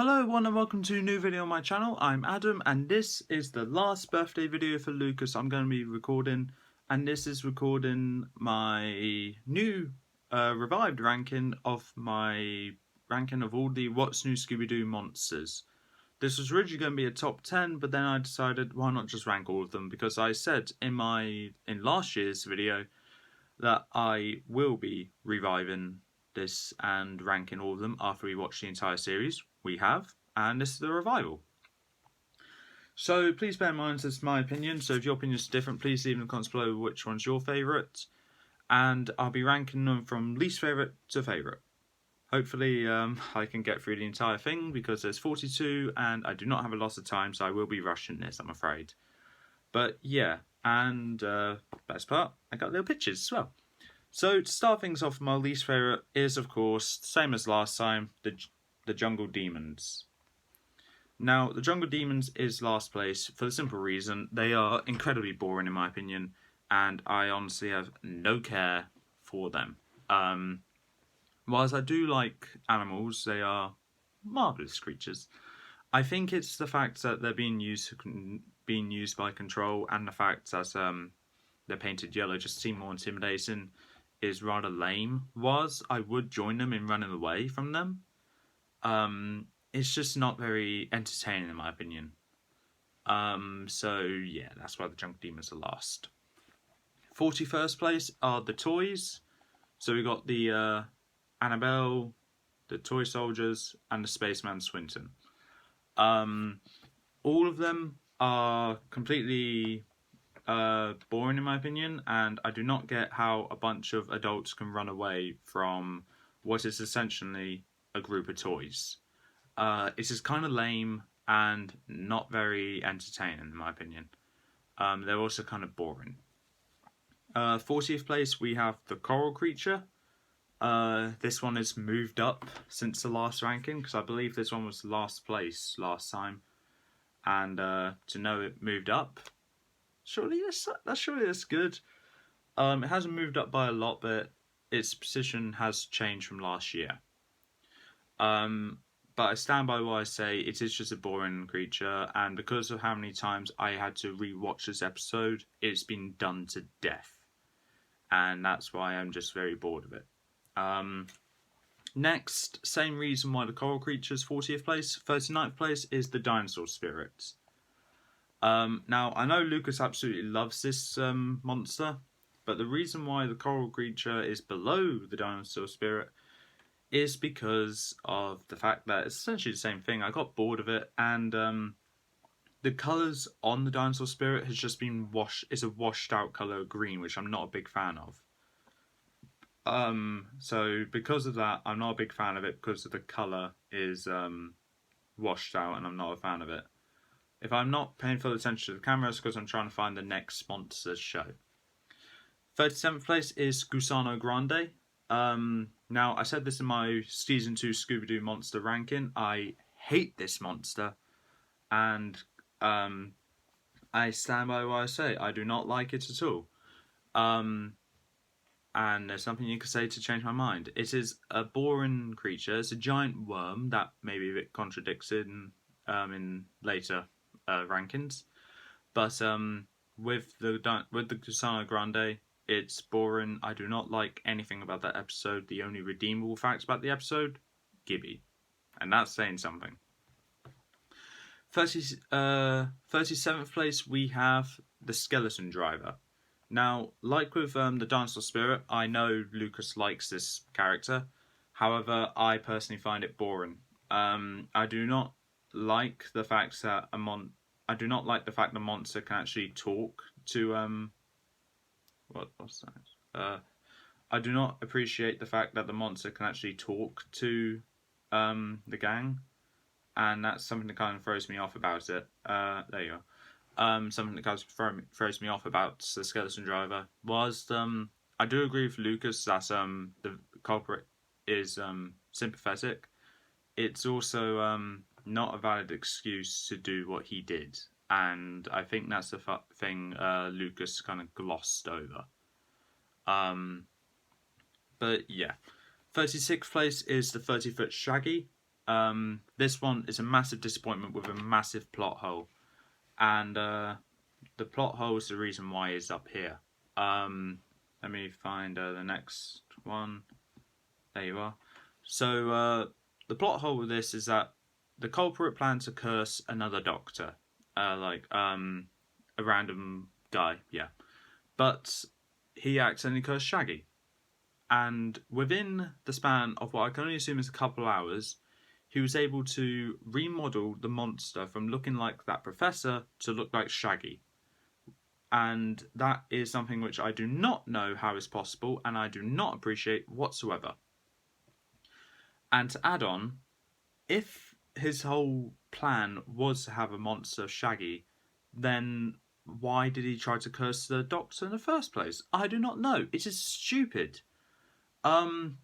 Hello everyone and welcome to a new video on my channel. I'm Adam and this is the last birthday video for Lucas I'm going to be recording, and this is recording my new revived ranking of all the What's New Scooby-Doo monsters. This was originally going to be a top 10, but then I decided why not just rank all of them, because I said in last year's video that I will be reviving this and ranking all of them after we watch the entire series. We have, and this is the revival. So please bear in mind this is my opinion, so if your opinion is different, please leave in the comments below which one's your favourite, and I'll be ranking them from least favourite to favourite. Hopefully I can get through the entire thing because there's 42 and I do not have a lot of time, so I will be rushing this, I'm afraid. But yeah, and best part, I got little pictures as well. So to start things off, my least favourite is of course, same as last time, the Jungle Demons. Now, the Jungle Demons is last place for the simple reason they are incredibly boring in my opinion, and I honestly have no care for them. Whilst I do like animals, they are marvellous creatures. I think it's the fact that they're being used by Control, and the fact that they're painted yellow just seem more intimidating is rather lame. Whilst I would join them in running away from them, it's just not very entertaining in my opinion. So yeah, that's why the Jungle Demons are last. 41st place are the toys. So we got the Annabelle, the Toy Soldiers, and the Spaceman Swinton. All of them are completely boring in my opinion, and I do not get how a bunch of adults can run away from what is essentially a group of toys. It's just kind of lame and not very entertaining in my opinion. They're also kind of boring. 40th place we have the Coral Creature. This one has moved up since the last ranking, because I believe this one was last place last time, and to know it moved up, surely that's good. It hasn't moved up by a lot, but its position has changed from last year. But I stand by what I say, it is just a boring creature, and because of how many times I had to re-watch this episode, it's been done to death. And that's why I'm just very bored of it. Next, same reason why the Coral Creature's 40th place. 39th place is the Dinosaur Spirit. Now, I know Lucas absolutely loves this monster, but the reason why the Coral Creature is below the Dinosaur Spirit is because of the fact that it's essentially the same thing. I got bored of it, and the colours on the Dinosaur Spirit has just been it's a washed out colour of green, which I'm not a big fan of. So because of that, I'm not a big fan of it, because the colour is washed out and I'm not a fan of it. If I'm not paying full attention to the camera, it's because I'm trying to find the next sponsor's show. 37th place is Gusano Grande. Now, I said this in my Season 2 Scooby-Doo monster ranking. I hate this monster, and I stand by what I say. I do not like it at all. And there's nothing you can say to change my mind. It is a boring creature. It's a giant worm that maybe a bit contradicts it in later rankings. But with the Gusano Grande, it's boring. I do not like anything about that episode. The only redeemable fact about the episode, Gibby. And that's saying something. 37th place, we have the Skeleton Driver. Now, like with the Dinosaur Spirit, I know Lucas likes this character. However, I personally find it boring. I do not like the fact that the monster can actually talk to what's that? I do not appreciate the fact that the monster can actually talk to the gang, and that's something that kind of throws me off about it. There you go. Something that kind of throws me off about the Skeleton Driver was I do agree with Lucas that the culprit is sympathetic. It's also not a valid excuse to do what he did. And I think that's the thing Lucas kind of glossed over. But yeah. 36th place is the 30-foot Shaggy. This one is a massive disappointment with a massive plot hole, and the plot hole is the reason why it's up here. Let me find the next one. There you are. So the plot hole with this is that the culprit plans to curse another doctor, a random guy, yeah. But he accidentally cursed Shaggy, and within the span of what I can only assume is a couple hours, he was able to remodel the monster from looking like that professor to look like Shaggy. And that is something which I do not know how is possible, and I do not appreciate whatsoever. And to add on, if his whole plan was to have a monster Shaggy, then why did he try to curse the Doctor in the first place? I do not know. It is stupid. And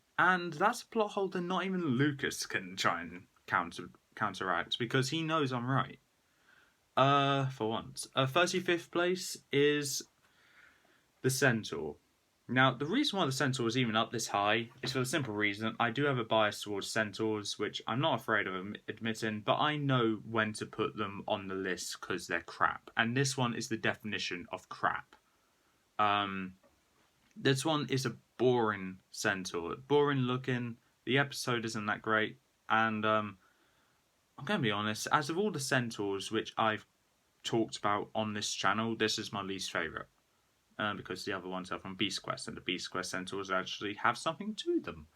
that's a plot hole that not even Lucas can try and counteract, because he knows I'm right. For once. 35th place is the Centaur. Now, the reason why the Centaur is even up this high is for the simple reason I do have a bias towards Centaurs, which I'm not afraid of admitting, but I know when to put them on the list because they're crap. And this one is the definition of crap. This one is a boring Centaur. Boring looking, the episode isn't that great, and I'm going to be honest, as of all the Centaurs which I've talked about on this channel, this is my least favourite. Because the other ones are from Beast Quest, and the Beast Quest Centaurs actually have something to them.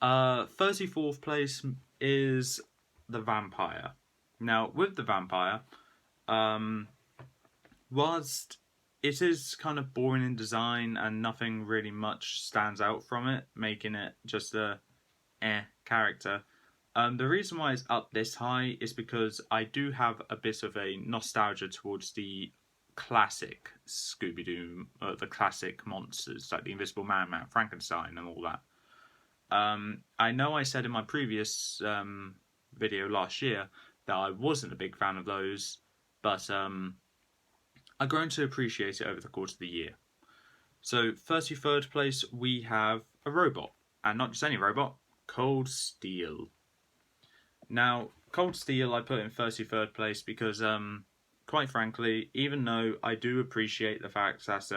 34th place is the Vampire. Now, with the Vampire, whilst it is kind of boring in design and nothing really much stands out from it, making it just a character, the reason why it's up this high is because I do have a bit of a nostalgia towards the classic Scooby-Doo, the classic monsters like the Invisible Man, Frankenstein, and all that. I know I said in my previous video last year that I wasn't a big fan of those, but I've grown to appreciate it over the course of the year. So 33rd place we have a robot, and not just any robot, Cold Steel. Now, Cold Steel I put in 33rd place because quite frankly, even though I do appreciate the fact that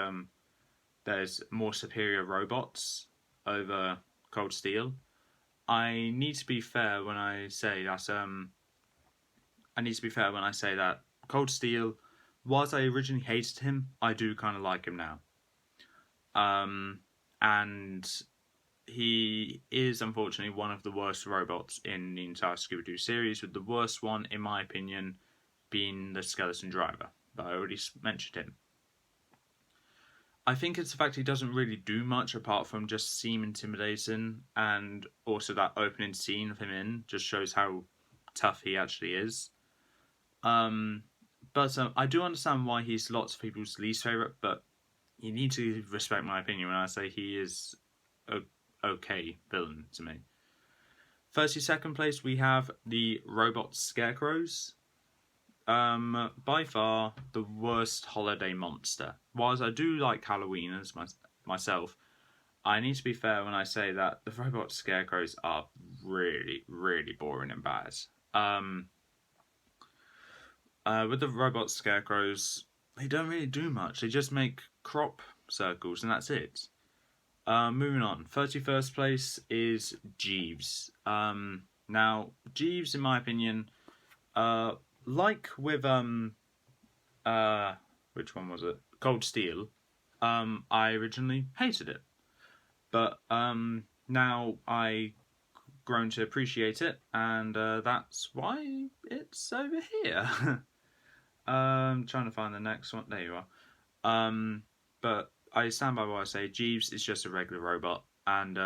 there's more superior robots over Cold Steel, I need to be fair when I say that. Cold Steel, whilst I originally hated him, I do kind of like him now. And he is unfortunately one of the worst robots in the entire Scooby-Doo series, with the worst one, in my opinion, being the skeleton driver, but I already mentioned him. I think it's the fact he doesn't really do much apart from just seem intimidating, and also that opening scene of him in just shows how tough he actually is. But I do understand why he's lots of people's least favourite, but you need to respect my opinion when I say he is a okay villain to me. 32nd place we have the robot Scarecrows. By far the worst holiday monster. Whilst I do like Halloween as myself, I need to be fair when I say that the robot Scarecrows are really, really boring and bad. With the robot Scarecrows, they don't really do much. They just make crop circles and that's it. Moving on. 31st place is Jeeves. Now, Jeeves, in my opinion, like with which one was it? Cold Steel. I originally hated it, but now I grown to appreciate it, and that's why it's over here. Trying to find the next one. There you are. But I stand by what I say. Jeeves is just a regular robot, and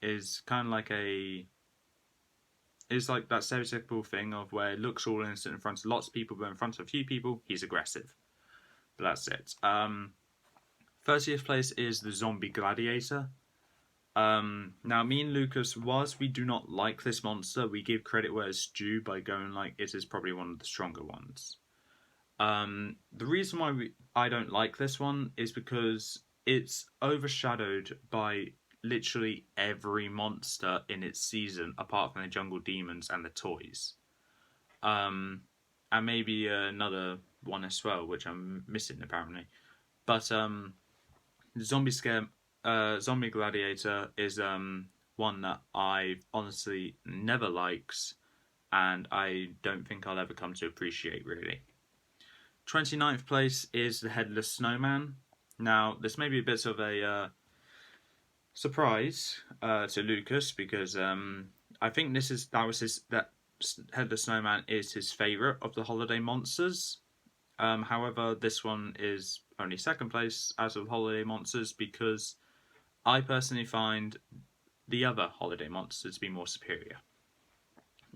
is kind of like is like that stereotypical thing of where it looks all innocent in front of lots of people, but in front of a few people, he's aggressive. But that's it. 30th place is the zombie Gladiator. Now, me and Lucas, whilst we do not like this monster, we give credit where it's due by going like it is probably one of the stronger ones. The reason why I don't like this one is because it's overshadowed by literally every monster in its season, apart from the jungle demons and the toys. And maybe another one as well, which I'm missing apparently. But Zombie Gladiator is one that I honestly never liked, and I don't think I'll ever come to appreciate really. 29th place is the Headless Snowman. Now, this may be a bit of a surprise to Lucas, because I think that Headless Snowman is his favourite of the holiday monsters. However, this one is only second place out of holiday monsters because I personally find the other holiday monsters to be more superior.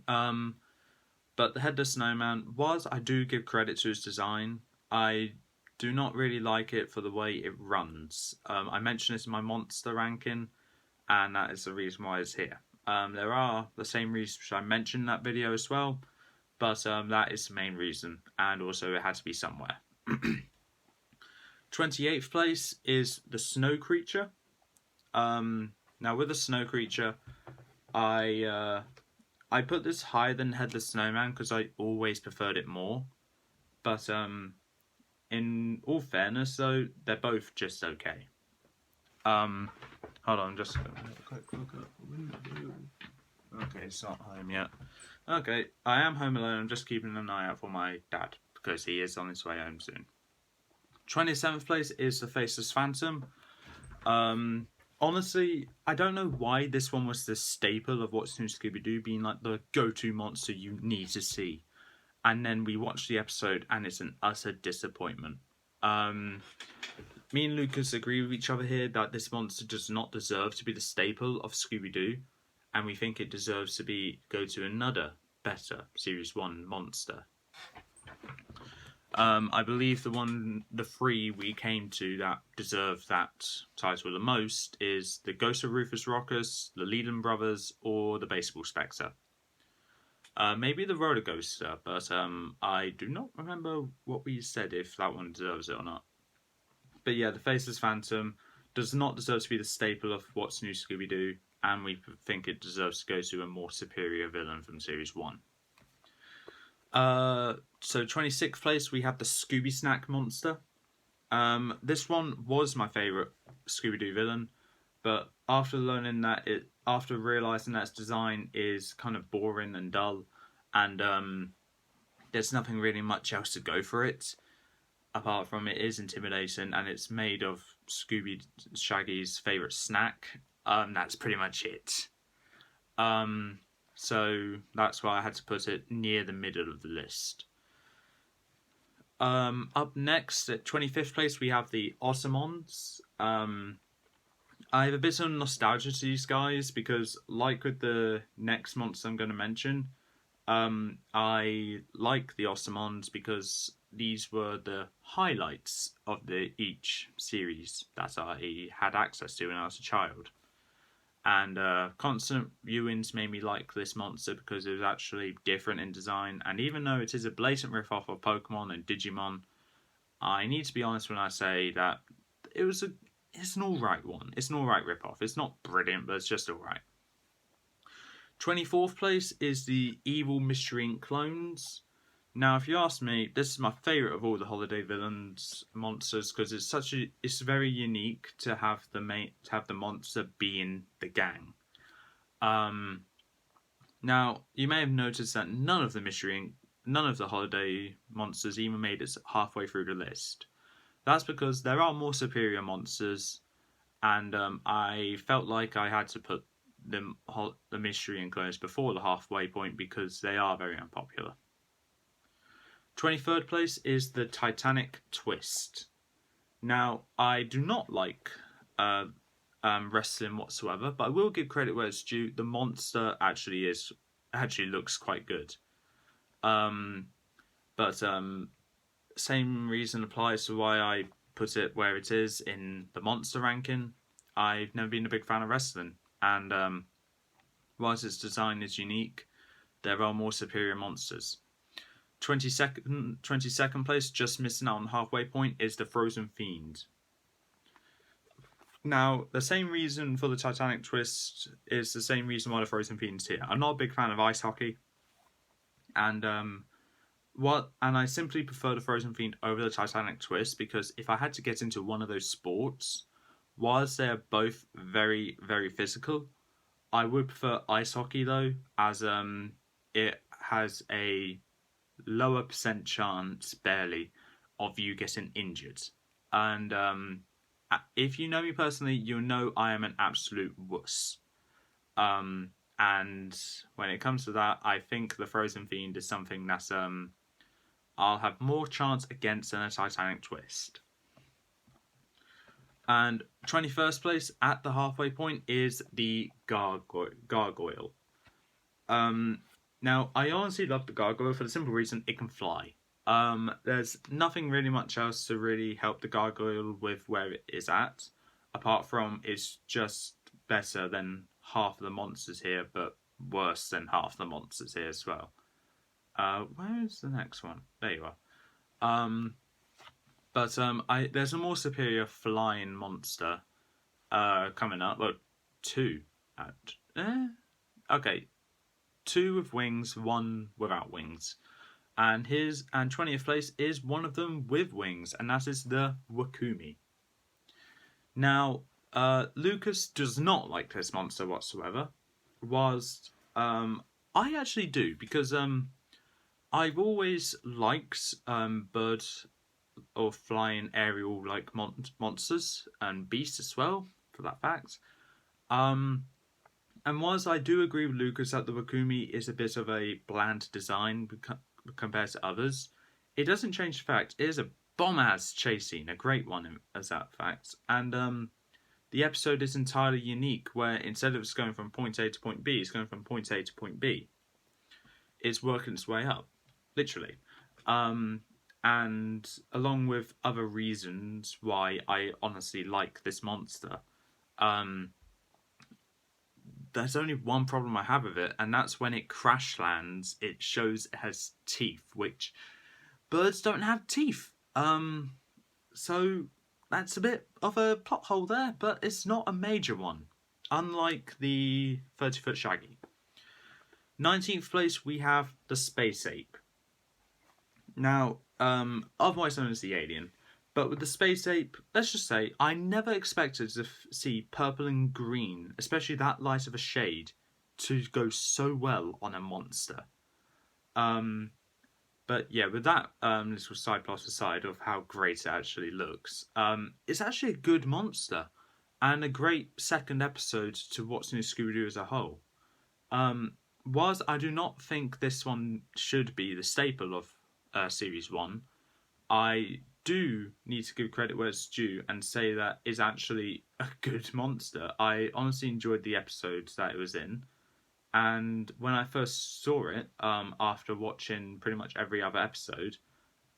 But the Headless Snowman I do give credit to his design. I do not really like it for the way it runs. I mentioned this in my monster ranking, and that is the reason why it's here. There are the same reasons which I mentioned in that video as well, but that is the main reason, and also it had to be somewhere. 28th place is the Snow Creature. Now with the Snow Creature, I put this higher than Headless Snowman because I always preferred it more. But in all fairness, though, they're both just okay. Hold on, just gonna have a quick look at the window. Okay, it's not home yet. Okay, I am home alone. I'm just keeping an eye out for my dad because he is on his way home soon. 27th place is the Faceless Phantom. Honestly, I don't know why this one was the staple of What's New Scooby-Doo, being like the go-to monster you need to see. And then we watch the episode and it's an utter disappointment. Me and Lucas agree with each other here that this monster does not deserve to be the staple of Scooby-Doo, and we think it deserves to go to another better Series 1 monster. I believe the three we came to that deserve that title the most is the Ghost of Rufus Rockers, the Leland Brothers, or the Baseball Specter. Maybe the Roller Coaster, but I do not remember what we said if that one deserves it or not. But yeah, the Faceless Phantom does not deserve to be the staple of What's New Scooby-Doo, and we think it deserves to go to a more superior villain from Series 1. So 26th place, we have the Scooby Snack Monster. This one was my favourite Scooby-Doo villain, but after realising that its design is kind of boring and dull, and there's nothing really much else to go for it, apart from it is intimidating, and it's made of Shaggy's favourite snack. That's pretty much it. So that's why I had to put it near the middle of the list. Up next, at 25th place, we have the Ottomans. I have a bit of nostalgia to these guys because, like with the next monster I'm going to mention, I like the Ottomans because these were the highlights of each series that I had access to when I was a child. And constant viewings made me like this monster because it was actually different in design. And even though it is a blatant riff-off of Pokemon and Digimon, I need to be honest when I say that it's an alright one. It's an alright rip-off. It's not brilliant, but it's just alright. 24th place is the Evil Mystery Inc. clones. Now, if you ask me, this is my favourite of all the holiday villains monsters because it's very unique to have the monster be in the gang. Now, you may have noticed that none of the holiday monsters even made it halfway through the list. That's because there are more superior monsters, and I felt like I had to put the Mystery Inc. clones before the halfway point because they are very unpopular. 23rd place is the Titanic Twist. Now, I do not like wrestling whatsoever, but I will give credit where it's due. The monster actually looks quite good. But same reason applies to why I put it where it is in the monster ranking. I've never been a big fan of wrestling, and whilst its design is unique, there are more superior monsters. 22nd place, just missing out on the halfway point, is the Frozen Fiend. Now, the same reason for the Titanic Twist is the same reason why the Frozen Fiend's here. I'm not a big fan of ice hockey, and I simply prefer the Frozen Fiend over the Titanic Twist because if I had to get into one of those sports, whilst they're both very, very physical, I would prefer ice hockey though, as it has a lower percent chance, barely, of you getting injured. And if you know me personally, you'll know I am an absolute wuss. And when it comes to that, I think the Frozen Fiend is something that's I'll have more chance against than a Titanic Twist. And 21st place at the halfway point is the Gargoyle. Now, I honestly love the Gargoyle for the simple reason it can fly. There's nothing really much else to really help the Gargoyle with where it is at, apart from it's just better than half of the monsters here, but worse than half the monsters here as well. Where is the next one? There you are. There's a more superior flying monster coming up. Well, two. Okay, two with wings, one without wings. And 20th place is one of them with wings, and that is the wakumi. Now, Lucas does not like this monster whatsoever, whilst I actually do, because I've always liked bird or flying aerial like monsters and beasts as well, for that fact. And whilst I do agree with Lucas that the wakumi is a bit of a bland design compared to others, it doesn't change the fact it is a bomb-ass chase scene, a great one as that fact. And the episode is entirely unique, where instead of just going from point A to point B, it's going from point A to point B. It's working its way up, literally. And along with other reasons why I honestly like this monster, there's only one problem I have with it, and that's when it crash lands, it shows it has teeth, which birds don't have teeth. So that's a bit of a plot hole there, but it's not a major one, unlike the 30-foot Shaggy. 19th place, we have the Space Ape. Now, otherwise known as the Alien. But with the Space Ape, let's just say, I never expected to see purple and green, especially that light of a shade, to go so well on a monster. But yeah, with that little side plot aside of how great it actually looks, it's actually a good monster, and a great second episode to What's New Scooby-Doo as a whole. Whilst I do not think this one should be the staple of Series 1, I do need to give credit where it's due and say that it's actually a good monster. I honestly enjoyed the episodes that it was in, and when I first saw it, after watching pretty much every other episode,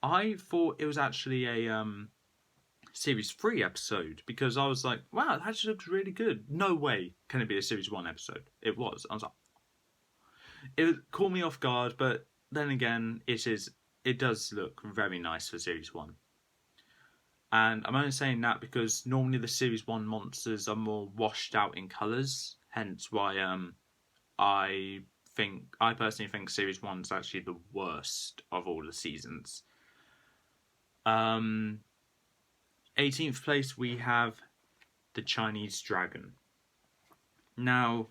I thought it was actually a Series 3 episode, because I was like, wow, that actually looks really good. No way can it be a Series 1 episode. It was. I was like, it caught me off guard, but then again, it does look very nice for Series 1. And I'm only saying that because normally the Series 1 monsters are more washed out in colours, hence why I personally think Series 1 is actually the worst of all the seasons. 18th place, we have the Chinese Dragon. Now,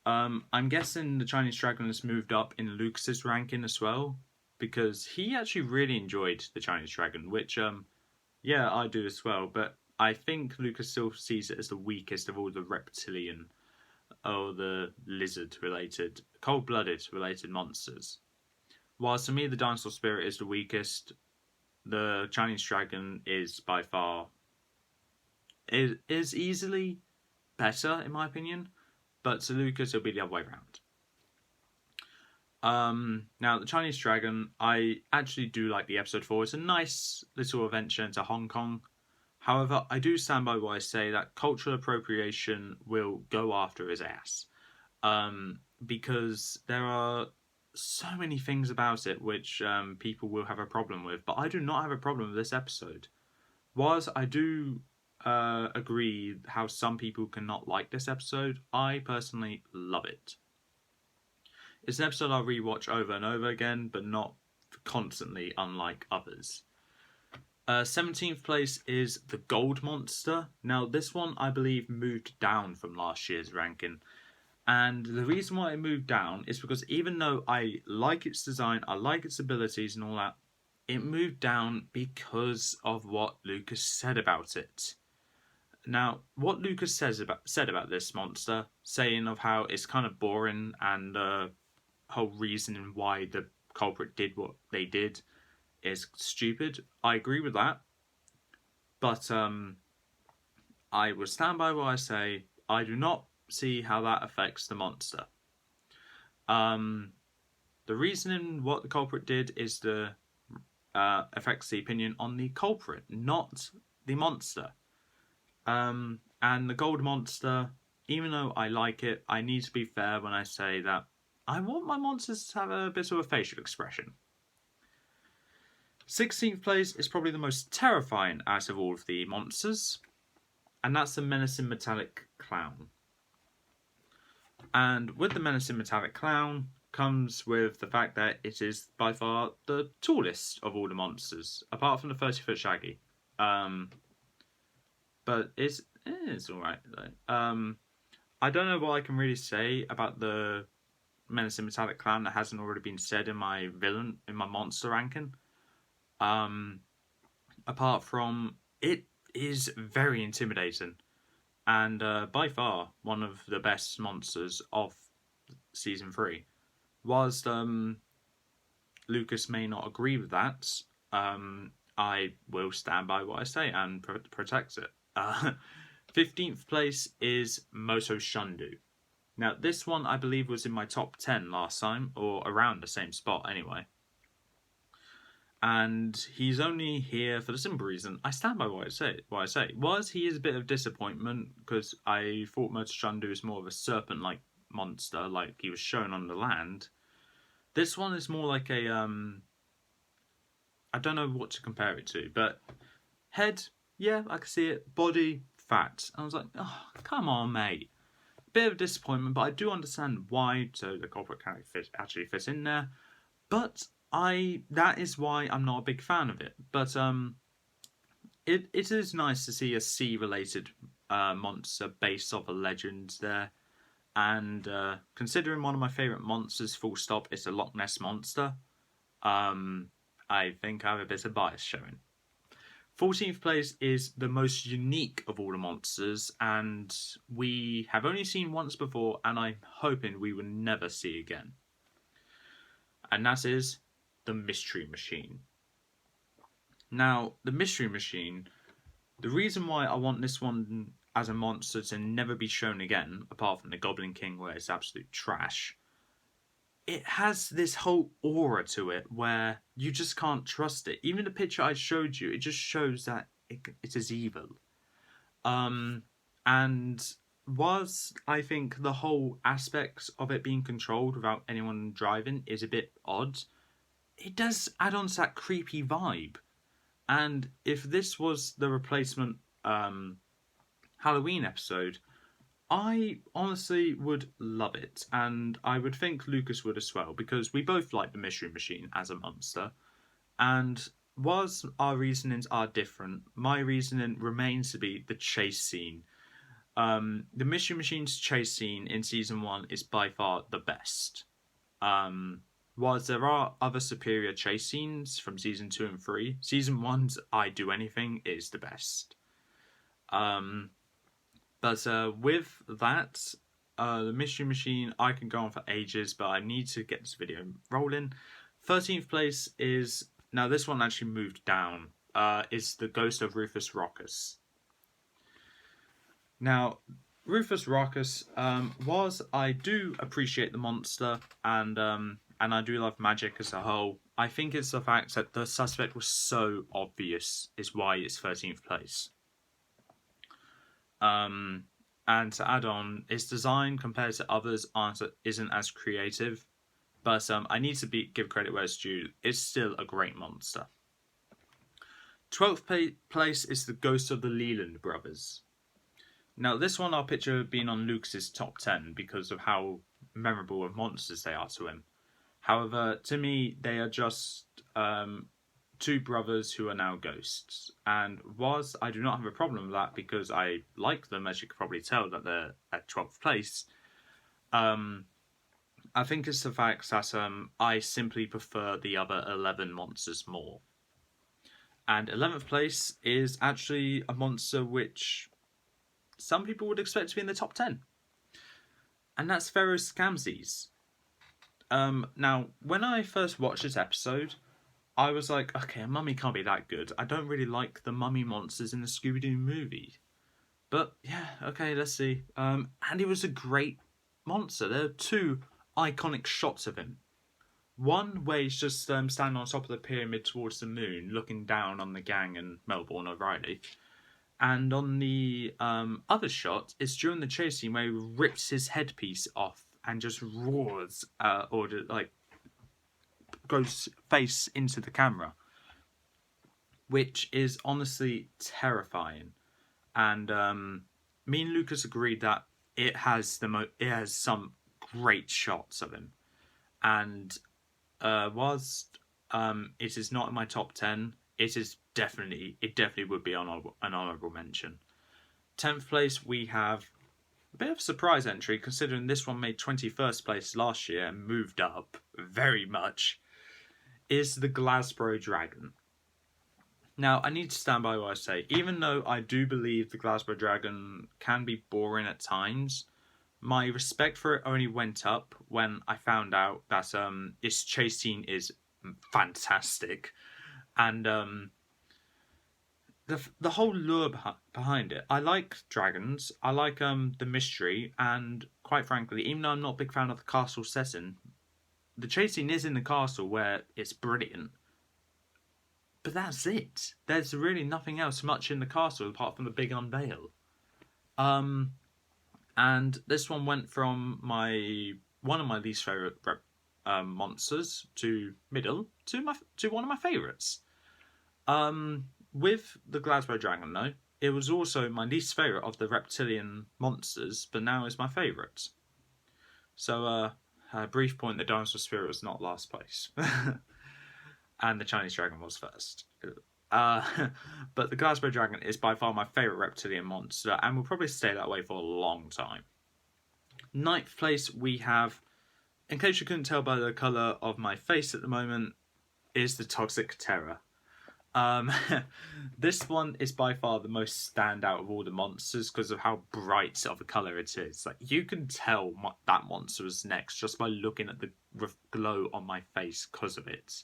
I'm guessing the Chinese Dragon has moved up in Lucas's ranking as well, because he actually really enjoyed the Chinese Dragon, which, yeah, I do as well, but I think Lucas still sees it as the weakest of all the reptilian or the lizard-related, cold-blooded related monsters. Whilst to me the Dinosaur Spirit is the weakest, the Chinese Dragon is by far is easily better in my opinion, but to Lucas it'll be the other way around. Now the Chinese Dragon, I actually do like the episode 4. It's a nice little adventure into Hong Kong. However, I do stand by what I say that cultural appropriation will go after his ass. Because there are so many things about it which people will have a problem with, but I do not have a problem with this episode. Whilst I do agree how some people cannot like this episode. I personally love it. It's an episode I'll rewatch over and over again, but not constantly, unlike others. 17th place is the Gold Monster. Now, this one, I believe, moved down from last year's ranking. And the reason why it moved down is because even though I like its design, I like its abilities and all that, it moved down because of what Lucas said about it. Now, what Lucas said about this monster, saying of how it's kind of boring and whole reasoning why the culprit did what they did is stupid. I agree with that, but I will stand by what I say. I do not see how that affects the monster. The reasoning what the culprit did is affects the opinion on the culprit, not the monster. And the Gold Monster, even though I like it, I need to be fair when I say that I want my monsters to have a bit of a facial expression. 16th place is probably the most terrifying out of all of the monsters, and that's the Menacing Metallic Clown. And with the Menacing Metallic Clown comes with the fact that it is by far the tallest of all the monsters, apart from the 30-foot Shaggy. But it's alright though. I don't know what I can really say about the Menacing Metallic Clown that hasn't already been said in my monster ranking. Apart from it is very intimidating and by far one of the best monsters of season 3. Whilst Lucas may not agree with that, I will stand by what I say and protect it. 15th place is Moto Shundu. Now, this one I believe was in my top 10 last time, or around the same spot anyway. And he's only here for the simple reason, I stand by what I say. He is a bit of disappointment, because I thought Moto Shundu is more of a serpent-like monster, like he was shown on the land. This one is more like a, I don't know what to compare it to, but head, yeah, I can see it. Body, fat. I was like, oh, come on, mate. Bit of disappointment, but I do understand why, so the culprit can actually fit in there. But that is why I'm not a big fan of it. But it is nice to see a sea-related monster based off a legend there. And considering one of my favourite monsters, full stop, is the Loch Ness Monster, I think I have a bit of bias showing. 14th place is the most unique of all the monsters, and we have only seen once before, and I'm hoping we will never see again. And that is the Mystery Machine. Now, the Mystery Machine, the reason why I want this one as a monster to never be shown again, apart from the Goblin King where it's absolute trash, it has this whole aura to it where you just can't trust it. Even the picture I showed you, it just shows that it is evil. And whilst I think the whole aspects of it being controlled without anyone driving is a bit odd, it does add on to that creepy vibe. And if this was the replacement Halloween episode, I honestly would love it, and I would think Lucas would as well, because we both like the Mystery Machine as a monster, and whilst our reasonings are different, my reasoning remains to be the chase scene. The Mystery Machine's chase scene in Season 1 is by far the best. Whilst there are other superior chase scenes from Season 2 and 3, Season 1's I Do Anything is the best. But with that, the Mystery Machine, I can go on for ages, but I need to get this video rolling. 13th place is, now this one actually moved down, is the Ghost of Rufus Rockus. Now, Rufus Rockus, whilst I do appreciate the monster, and I do love magic as a whole, I think it's the fact that the suspect was so obvious is why it's 13th place. And to add on, its design compared to others isn't as creative, but I need to give credit where it's due. It's still a great monster. 12th place is the Ghost of the Leland brothers. Now, this one I'll picture being on Lucas's top 10 because of how memorable of monsters they are to him. However, to me, they are just two brothers who are now ghosts. And whilst I do not have a problem with that because I like them, as you can probably tell that they're at 12th place, I think it's the fact that I simply prefer the other 11 monsters more. And 11th place is actually a monster which some people would expect to be in the top 10. And that's Pharaoh's Scamsies. Now, when I first watched this episode, I was like, okay, a mummy can't be that good. I don't really like the mummy monsters in the Scooby-Doo movie. But, yeah, okay, let's see. And he was a great monster. There are two iconic shots of him. One where he's just standing on top of the pyramid towards the moon, looking down on the gang and Melbourne O'Reilly. And on the other shot, it's during the chase scene where he rips his headpiece off and just roars, or like goes face into the camera, which is honestly terrifying. And me and Lucas agreed that it has some great shots of him. And whilst it is not in my top 10, it definitely would be an honourable mention. 10th place, we have a bit of a surprise entry, considering this one made 21st place last year and moved up very much, is the Glasgow Dragon. Now, I need to stand by what I say. Even though I do believe the Glasgow Dragon can be boring at times, my respect for it only went up when I found out that its chase scene is fantastic. And the whole lure behind it. I like dragons. I like the mystery. And quite frankly, even though I'm not a big fan of the castle setting, the chase scene is in the castle where it's brilliant. But that's it. There's really nothing else much in the castle apart from the big unveil. And this one went from one of my least favourite monsters to middle to one of my favourites. With the Glasgow Dragon, though, it was also my least favourite of the reptilian monsters, but now is my favourite. So, a brief point, the Dinosaur Spirit was not last place. And the Chinese Dragon was first. But the Glasgow Dragon is by far my favourite reptilian monster, and will probably stay that way for a long time. 9th place, we have, in case you couldn't tell by the colour of my face at the moment, is the Toxic Terror. This one is by far the most standout of all the monsters because of how bright of a colour it is. Like, you can tell that monster was next just by looking at the glow on my face because of it.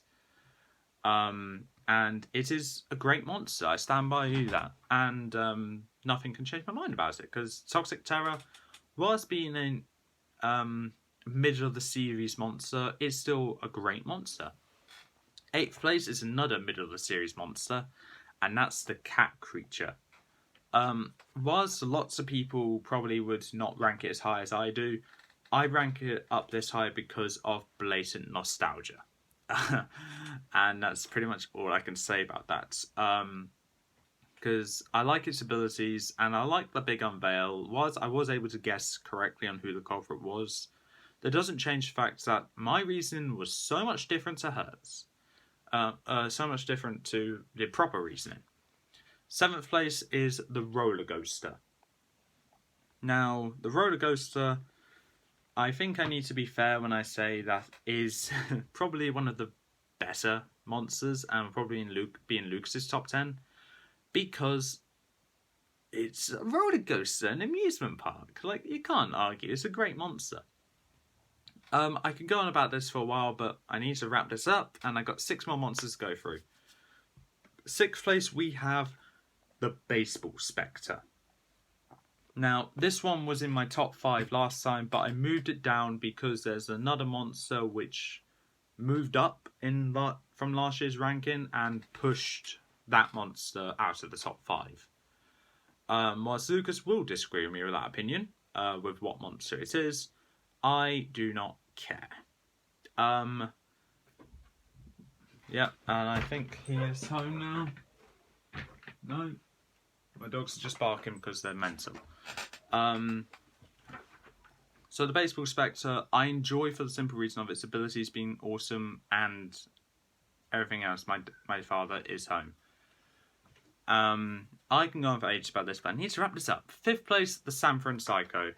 And it is a great monster. I stand by that. And nothing can change my mind about it because Toxic Terror, whilst being a middle of the series monster, is still a great monster. 8th place is another middle of the series monster, and that's the cat creature. Whilst lots of people probably would not rank it as high as I do, I rank it up this high because of blatant nostalgia. And that's pretty much all I can say about that. Because I like its abilities, and I like the big unveil. Whilst I was able to guess correctly on who the culprit was, that doesn't change the fact that my reasoning was so much different to hers. So much different to the proper reasoning. 7th place is the roller coaster. Now, the roller coaster, I think I need to be fair when I say that is probably one of the better monsters, and probably be in Lucas's top 10, because it's a roller coaster, an amusement park. Like, you can't argue. It's a great monster. I can go on about this for a while, but I need to wrap this up, and I've got 6 more monsters to go through. 6th place, we have the Baseball Specter. Now, this one was in my top 5 last time, but I moved it down because there's another monster which moved up from last year's ranking and pushed that monster out of the top 5. Whilst Lucas will disagree with me with that opinion, with what monster it is, I do not care. Yeah, and I think he is home now. No, my dogs are just barking because they're mental. So the baseball Specter, I enjoy for the simple reason of its abilities being awesome and everything else. My father is home. I can go on for ages about this, but I need to wrap this up. 5th place, the San Francisco.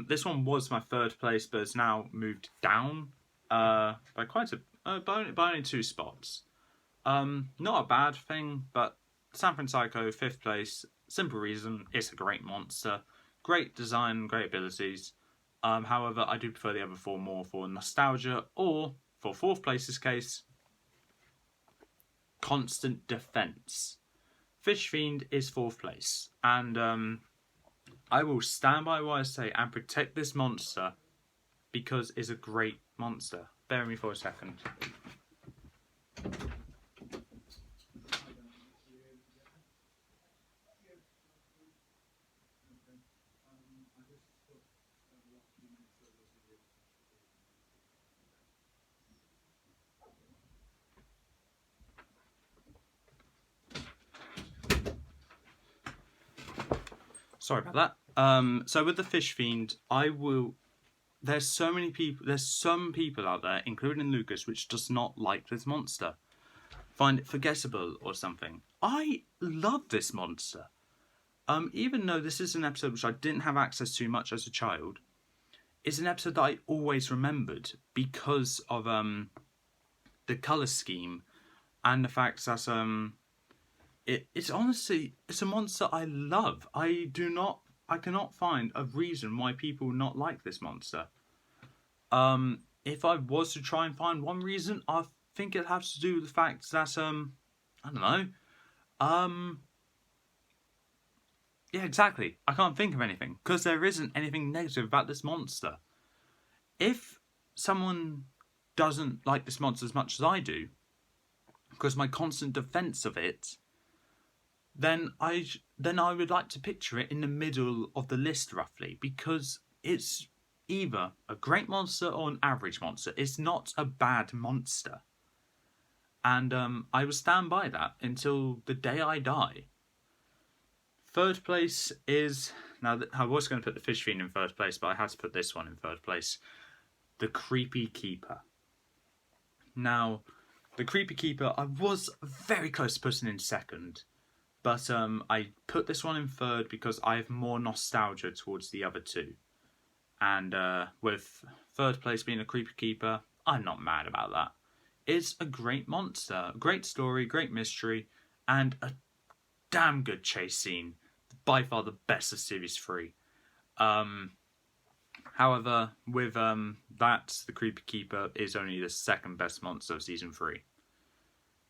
This one was my 3rd place, but it's now moved down by quite a by only 2 spots. Not a bad thing, but San Francisco, 5th place. Simple reason, it's a great monster, great design, great abilities. However, I do prefer the other 4 more for nostalgia, or for 4th place's case, constant defense. Fish Fiend is 4th place, and I will stand by what I say and protect this monster because it's a great monster. Bear with me for a second. Sorry about that. So with the Fish Fiend, there's so many people. There's some people out there, including Lucas, which does not like this monster, find it forgettable or something. I love this monster. Even though this is an episode which I didn't have access to much as a child, it's an episode that I always remembered because of the colour scheme and the fact that it's honestly, it's a monster I love. I cannot find a reason why people not like this monster. If I was to try and find one reason, I think it'd have to do with the fact that, I don't know. Yeah, exactly. I can't think of anything, because there isn't anything negative about this monster. If someone doesn't like this monster as much as I do, because my constant defense of it, then I would like to picture it in the middle of the list roughly, because it's either a great monster or an average monster. It's not a bad monster. And I will stand by that until the day I die. 3rd place is... Now, I was going to put the Fish Fiend in 3rd place, but I had to put this one in 3rd place. The Creepy Keeper. Now, the Creepy Keeper, I was very close to putting in 2nd. But I put this one in 3rd because I have more nostalgia towards the other 2. And with 3rd place being a Creepy Keeper, I'm not mad about that. It's a great monster, great story, great mystery, and a damn good chase scene. By far the best of Series 3. However, with that, the Creepy Keeper is only the 2nd best monster of Season 3.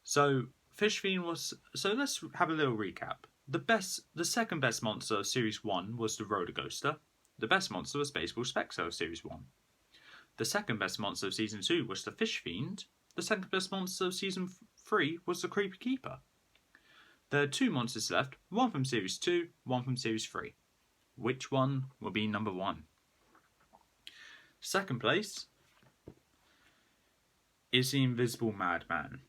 So, Fish Fiend was... So let's have a little recap. The 2nd best monster of Series 1 was the Roller Coaster. The best monster was Baseball Specter of Series 1. The 2nd best monster of Season 2 was the Fish Fiend. The 2nd best monster of Season 3 was the Creepy Keeper. There are 2 monsters left, one from Series 2, one from Series 3. Which one will be number 1? 2nd place is the Invisible Madman.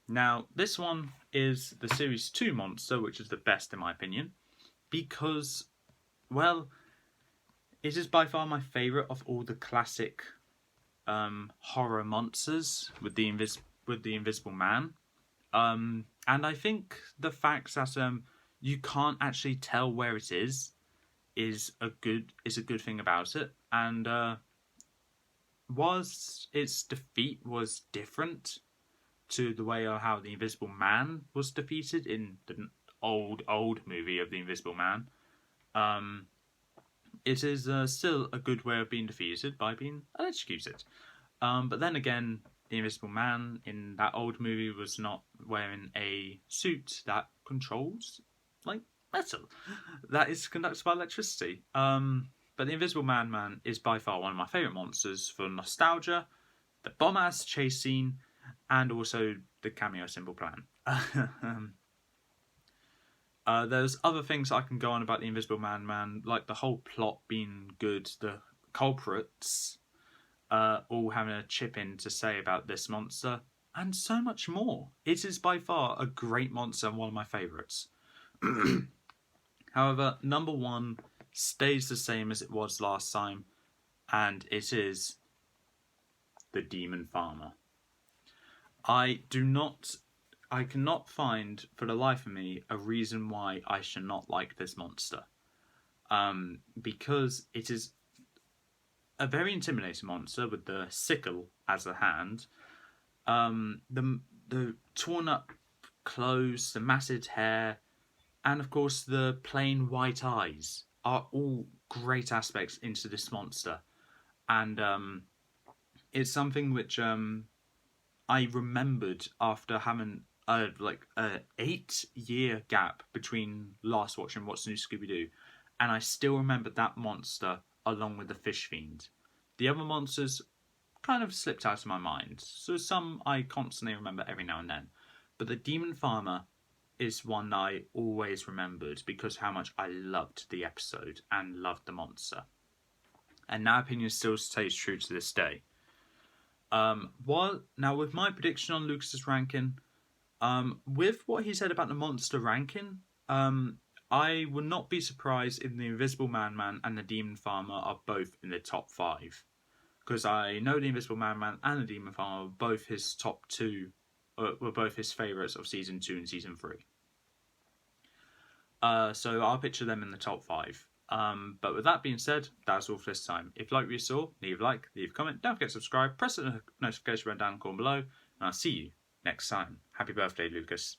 Now, this one is the Series 2 monster, which is the best in my opinion, because, well, it is by far my favourite of all the classic horror monsters with the Invisible Man. And I think the fact that you can't actually tell where it is a good thing about it. And was its defeat was different to the way of how the Invisible Man was defeated in the old movie of the Invisible Man, it is still a good way of being defeated by being electrocuted. But then again, the Invisible Man in that old movie was not wearing a suit that controls, like, metal. That is conducted by electricity. But the Invisible Man is by far one of my favourite monsters for nostalgia, the bomb-ass chase scene, and also the cameo symbol plan. There's other things I can go on about the Invisible Man, like the whole plot being good, the culprits all having a chip in to say about this monster, and so much more. It is by far a great monster and one of my favourites. However, number one stays the same as it was last time, and it is the Demon Farmer. I cannot find for the life of me a reason why I should not like this monster. Because it is a very intimidating monster with the sickle as a hand. The torn up clothes, the matted hair, and of course the plain white eyes are all great aspects into this monster. And it's something which I remembered after having a 8-year gap between last watching What's New Scooby-Doo, and I still remember that monster along with the Fish Fiend. The other monsters kind of slipped out of my mind, so some I constantly remember every now and then. But the Demon Farmer is one that I always remembered because how much I loved the episode and loved the monster. And that opinion still stays true to this day. Now with my prediction on Lucas's ranking, with what he said about the monster ranking, I would not be surprised if the Invisible Man and the Demon Farmer are both in the top 5. Because I know the Invisible Man and the Demon Farmer were both his top 2, were both his favourites of Season 2 and Season 3. So I'll picture them in the top 5. But with that being said, that's all for this time. If you like what you saw, leave a like, leave a comment, don't forget to subscribe, press the notification bell down the corner below, and I'll see you next time. Happy birthday, Lucas.